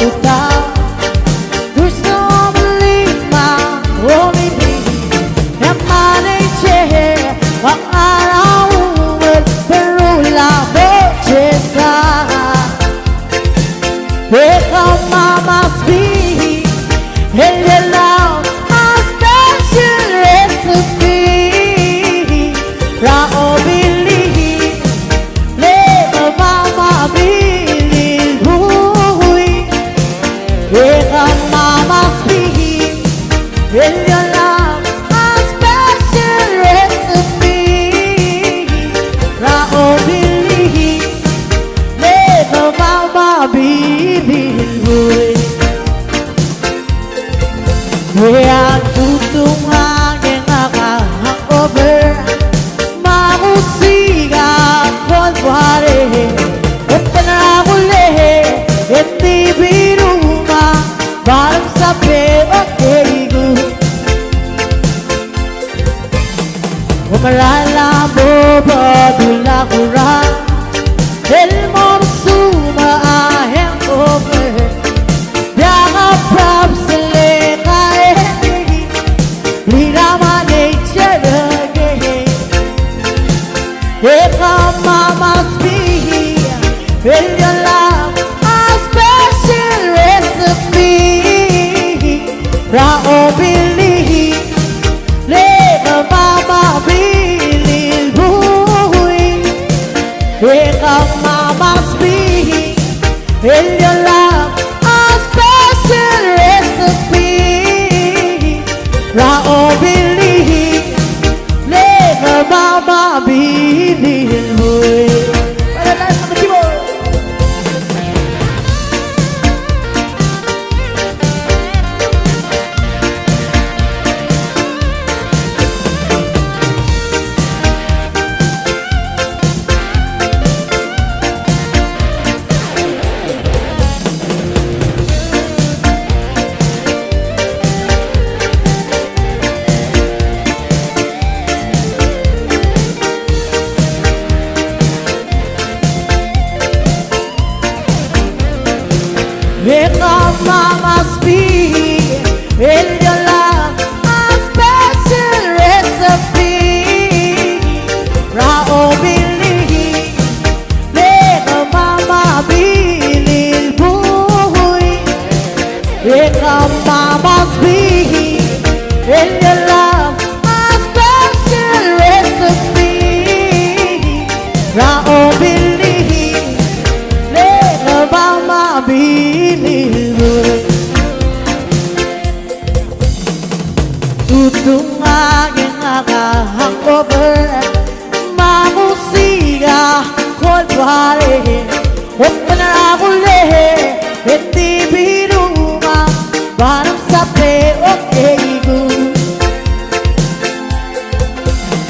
without. There's no lima, only me. And my nature, ang arawin, pero labot siya. Ikaw mama's be, and your love, a special recipe. Rao believe, never mama believe. Ikaw mama's be, and your love, a special recipe. Rao believe, never mama believe. Kaya tutungangin naka-hangover, makusika konwari, at panakuli, hindi biruma, parang sabi okay ko. Umalala mo ba dulakuran, el mo suma a hangover, biyaka props Ikaw mama's be, in your love, a special recipe. Rao believe, never mama believe. Ikaw mama's be, in your love, a special recipe. Rao believe, never mama believe. Para tayo sa katibo. Ikaw mama's be, in your love, a special recipe. Rao believe, never mama believe. Ikaw mama's be, in your love, a special recipe. Rao believe, never mama believe. Tutungagin naka-hangover, mamusika konwari, huwag pa nakakuli, hindi biruma, parang sabi okay ko.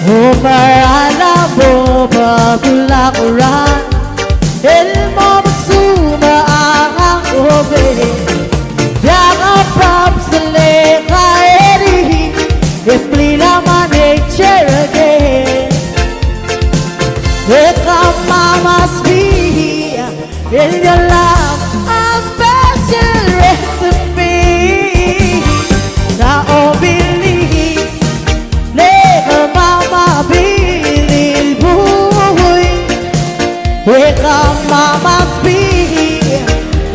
Umarala mo ba dulakuran, el mo masuma ang hangover, biyaka props sa lekaeri, Simply love my nature again. Ikaw mama's be, in your love, a special recipe. Now believe, never mama believe. Ikaw mama's be,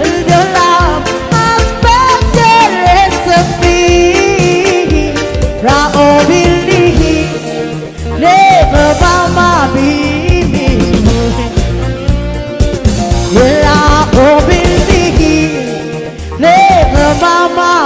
in your love, a special recipe. Rao believe, never mama believe. Rao believe, never mama